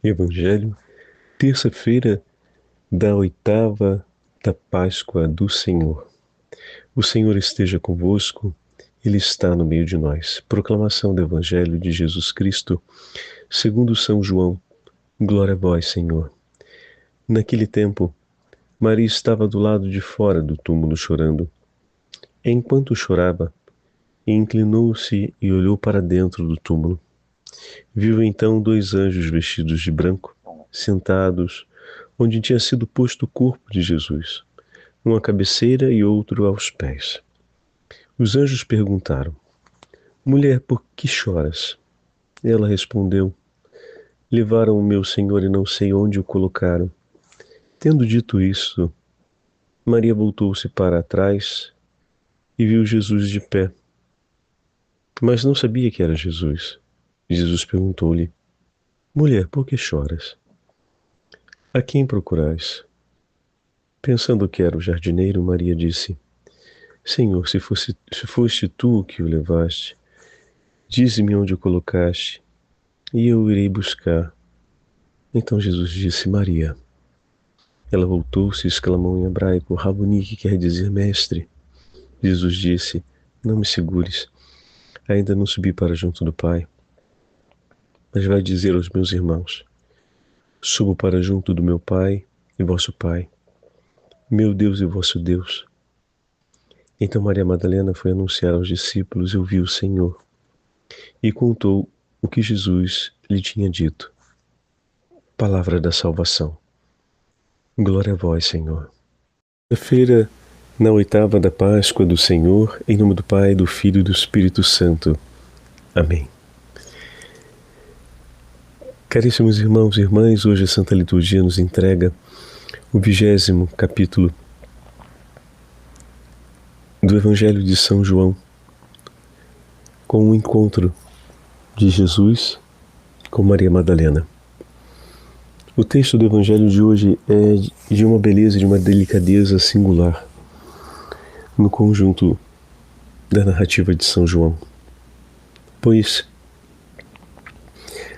Evangelho, terça-feira da oitava da Páscoa do Senhor. O Senhor esteja convosco, Ele está no meio de nós. Proclamação do Evangelho de Jesus Cristo, segundo São João. Glória a vós, Senhor. Naquele tempo, Maria estava do lado de fora do túmulo chorando. Enquanto chorava, inclinou-se e olhou para dentro do túmulo. Viu então dois anjos vestidos de branco, sentados onde tinha sido posto o corpo de Jesus, um à cabeceira e outro aos pés. Os anjos perguntaram: Mulher, por que choras? Ela respondeu: Levaram o meu Senhor e não sei onde o colocaram. Tendo dito isso, Maria voltou-se para trás e viu Jesus de pé, mas não sabia que era Jesus. Jesus perguntou-lhe: Mulher, por que choras? A quem procurais? Pensando que era o jardineiro, Maria disse: Senhor, se foste tu que o levaste, dize-me onde o colocaste, e eu irei buscar. Então Jesus disse: Maria. Ela voltou-se e exclamou em hebraico: Rabuni, que quer dizer mestre. Jesus disse: Não me segures, ainda não subi para junto do Pai, mas vai dizer aos meus irmãos: Subo para junto do meu Pai e vosso Pai, meu Deus e vosso Deus. Então Maria Madalena foi anunciar aos discípulos: Eu vi o Senhor, e contou o que Jesus lhe tinha dito. Palavra da salvação. Glória a vós, Senhor. Feira na oitava da Páscoa do Senhor, em nome do Pai, do Filho e do Espírito Santo. Amém. Caríssimos irmãos e irmãs, hoje a Santa Liturgia nos entrega o 20º capítulo do Evangelho de São João, com o encontro de Jesus com Maria Madalena. O texto do Evangelho de hoje é de uma beleza e de uma delicadeza singular no conjunto da narrativa de São João, pois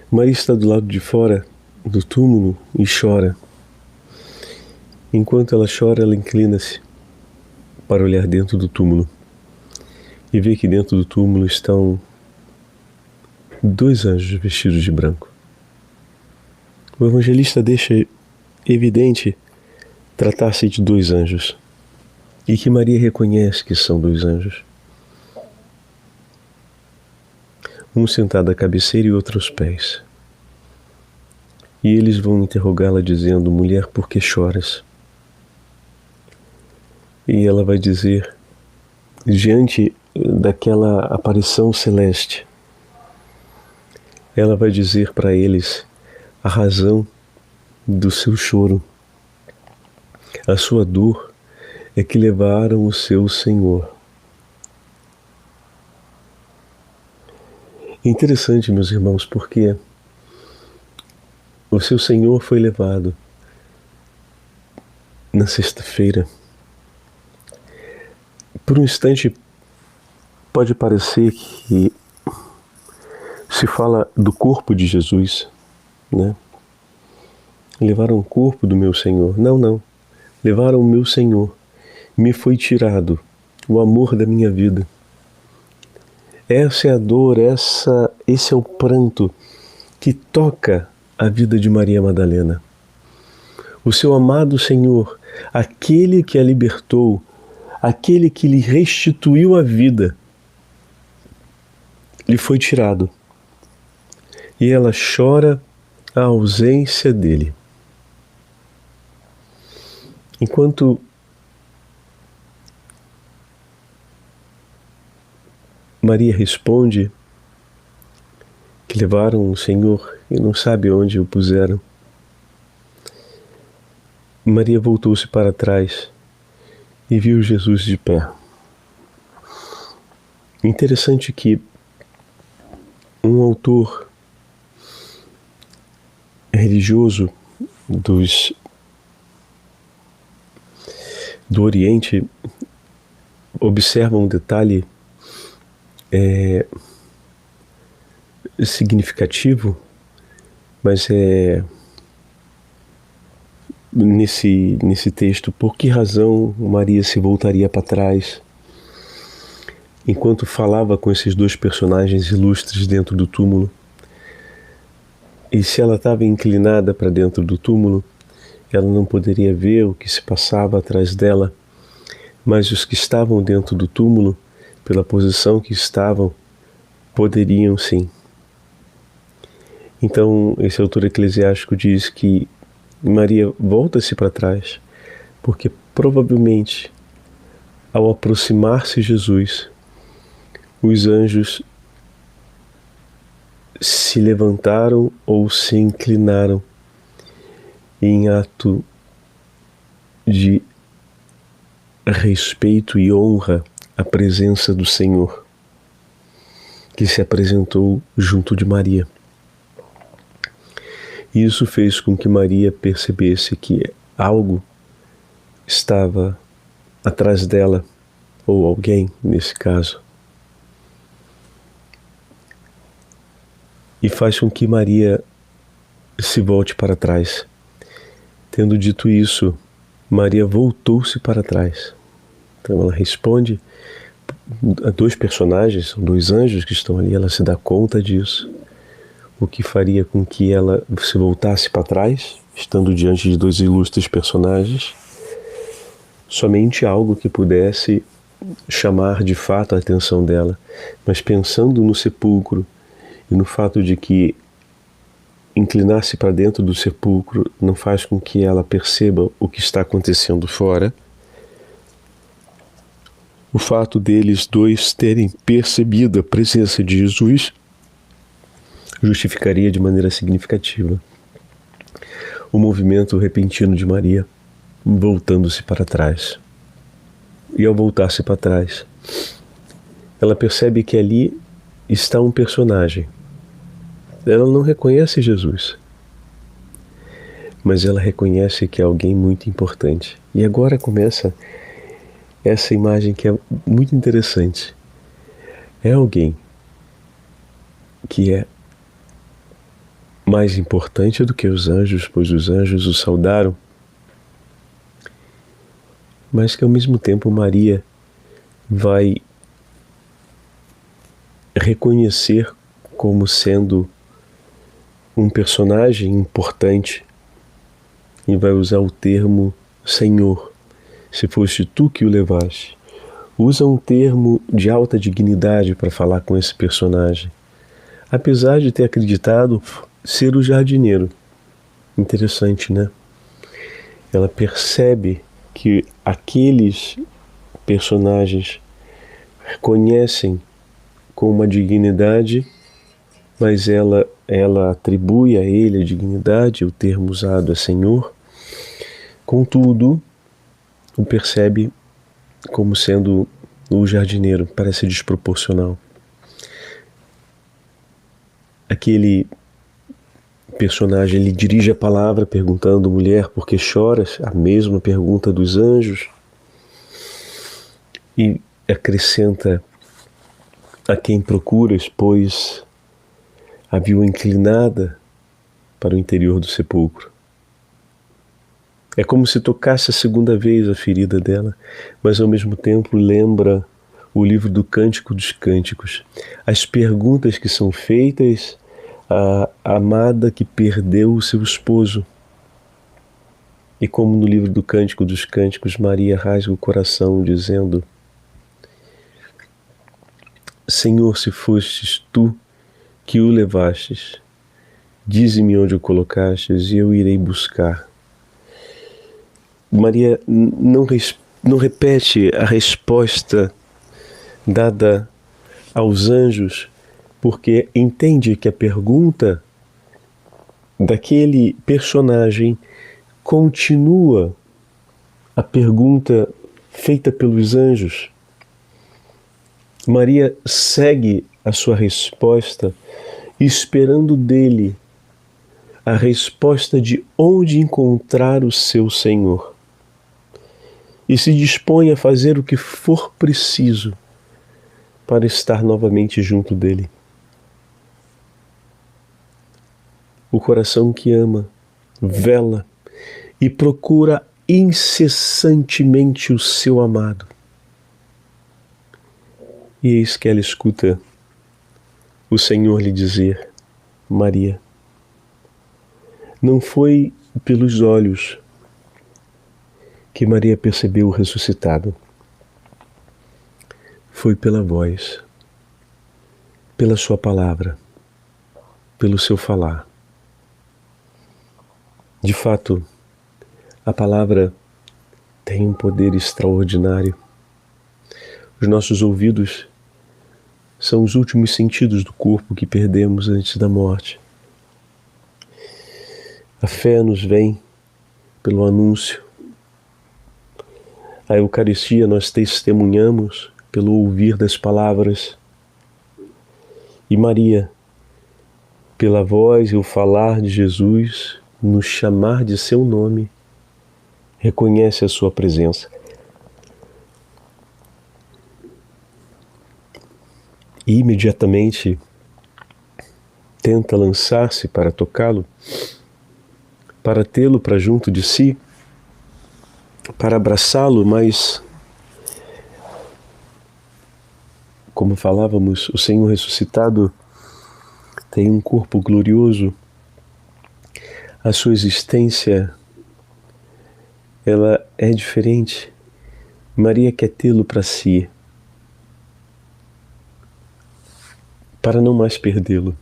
Maria está do lado de fora do túmulo e chora. Enquanto ela chora, ela inclina-se para olhar dentro do túmulo e vê que dentro do túmulo estão dois anjos vestidos de branco. O evangelista deixa evidente tratar-se de dois anjos e que Maria reconhece que são dois anjos. Um sentado à cabeceira e outro aos pés. E eles vão interrogá-la dizendo: Mulher, por que choras? E ela vai dizer, diante daquela aparição celeste, ela vai dizer para eles a razão do seu choro. A sua dor é que levaram o seu Senhor. Interessante, meus irmãos, porque o seu Senhor foi levado na sexta-feira. Por um instante pode parecer que se fala do corpo de Jesus, né? Levaram o corpo do meu Senhor. Não. Levaram o meu Senhor. Me foi tirado o amor da minha vida. Essa é a dor, esse é o pranto que toca a vida de Maria Madalena. O seu amado Senhor, aquele que a libertou, aquele que lhe restituiu a vida, lhe foi tirado. E ela chora a ausência dele. Enquanto Maria responde que levaram o Senhor e não sabe onde o puseram, Maria voltou-se para trás e viu Jesus de pé. Interessante que um autor religioso do Oriente observa um detalhe significativo Mas nesse texto, por que razão Maria se voltaria para trás enquanto falava com esses dois personagens ilustres dentro do túmulo? E se ela estava inclinada para dentro do túmulo, ela não poderia ver o que se passava atrás dela, mas os que estavam dentro do túmulo, pela posição que estavam, poderiam sim. Então, esse autor eclesiástico diz que Maria volta-se para trás, porque provavelmente, ao aproximar-se Jesus, os anjos se levantaram ou se inclinaram em ato de respeito e honra à presença do Senhor, que se apresentou junto de Maria. E isso fez com que Maria percebesse que algo estava atrás dela, ou alguém, nesse caso. E faz com que Maria se volte para trás. Tendo dito isso, Maria voltou-se para trás. Então ela responde a dois personagens, são dois anjos que estão ali, ela se dá conta disso. O que faria com que ela se voltasse para trás, estando diante de dois ilustres personagens, somente algo que pudesse chamar de fato a atenção dela. Mas pensando no sepulcro e no fato de que inclinar-se para dentro do sepulcro não faz com que ela perceba o que está acontecendo fora, o fato deles dois terem percebido a presença de Jesus justificaria de maneira significativa o movimento repentino de Maria voltando-se para trás. E ao voltar-se para trás, ela percebe que ali está um personagem. Ela não reconhece Jesus, mas ela reconhece que é alguém muito importante. E agora começa essa imagem que é muito interessante. É alguém que é mais importante do que os anjos, pois os anjos o saudaram, mas que ao mesmo tempo Maria vai reconhecer como sendo um personagem importante e vai usar o termo Senhor. Se foste tu que o levaste. Usa um termo de alta dignidade para falar com esse personagem, apesar de ter acreditado ser o jardineiro. Interessante, né? Ela percebe que aqueles personagens reconhecem com uma dignidade, mas ela atribui a ele a dignidade, o termo usado é Senhor. Contudo, o percebe como sendo o jardineiro, parece desproporcional. Aquele personagem lhe dirige a palavra perguntando: mulher, por que choras? A mesma pergunta dos anjos. E acrescenta: a quem procuras, pois a viu inclinada para o interior do sepulcro. É como se tocasse a segunda vez a ferida dela, mas ao mesmo tempo lembra o livro do Cântico dos Cânticos. As perguntas que são feitas à amada que perdeu o seu esposo. E como no livro do Cântico dos Cânticos, Maria rasga o coração dizendo: Senhor, se fostes tu que o levastes, dize-me onde o colocastes e eu irei buscar. Maria não repete a resposta dada aos anjos, porque entende que a pergunta daquele personagem continua a pergunta feita pelos anjos. Maria segue a sua resposta esperando dele a resposta de onde encontrar o seu Senhor. E se dispõe a fazer o que for preciso para estar novamente junto dele. o coração que ama, vela e procura incessantemente o seu amado. E eis que ela escuta o Senhor lhe dizer: Maria. Não foi pelos olhos que Maria percebeu o ressuscitado. Foi pela voz, pela sua palavra, pelo seu falar. De fato, a palavra tem um poder extraordinário. Os nossos ouvidos são os últimos sentidos do corpo que perdemos antes da morte. A fé nos vem pelo anúncio. A Eucaristia nós testemunhamos pelo ouvir das palavras. E Maria, pela voz e o falar de Jesus, nos chamar de seu nome, reconhece a sua presença. E imediatamente tenta lançar-se para tocá-lo, para tê-lo para junto de si, para abraçá-lo, mas, como falávamos, o Senhor ressuscitado tem um corpo glorioso. A sua existência, ela é diferente. Maria quer tê-lo para si, para não mais perdê-lo.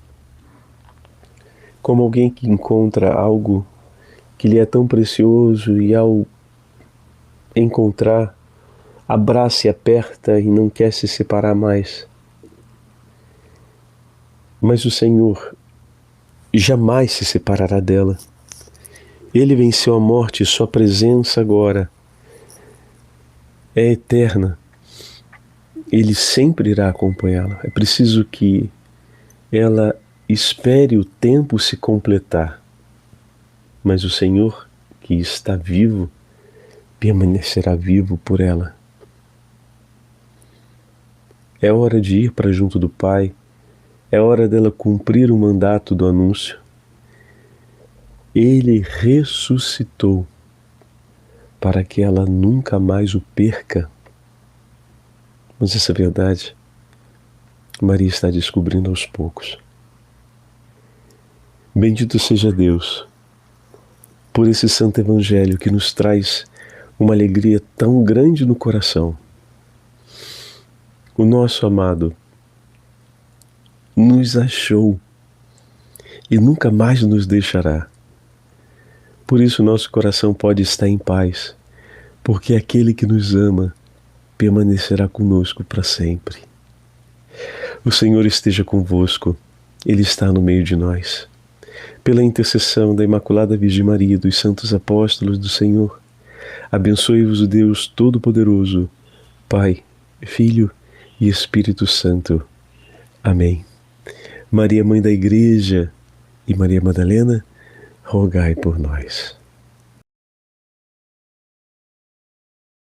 Como alguém que encontra algo que lhe é tão precioso e ao encontrar, abraça e aperta e não quer se separar mais. Mas o Senhor jamais se separará dela. Ele venceu a morte e sua presença agora é eterna. Ele sempre irá acompanhá-la. É preciso que ela espere o tempo se completar. Mas o Senhor, que está vivo, permanecerá vivo por ela. É hora de ir para junto do Pai. É hora dela cumprir o mandato do anúncio. Ele ressuscitou para que ela nunca mais o perca. Mas essa verdade, Maria está descobrindo aos poucos. Bendito seja Deus por esse santo evangelho que nos traz uma alegria tão grande no coração. O nosso amado nos achou e nunca mais nos deixará. Por isso nosso coração pode estar em paz, porque aquele que nos ama permanecerá conosco para sempre. O Senhor esteja convosco, Ele está no meio de nós. Pela intercessão da Imaculada Virgem Maria e dos santos apóstolos do Senhor, abençoe-vos o Deus Todo-Poderoso, Pai, Filho e Espírito Santo. Amém. Maria, Mãe da Igreja, e Maria Madalena, rogai por nós.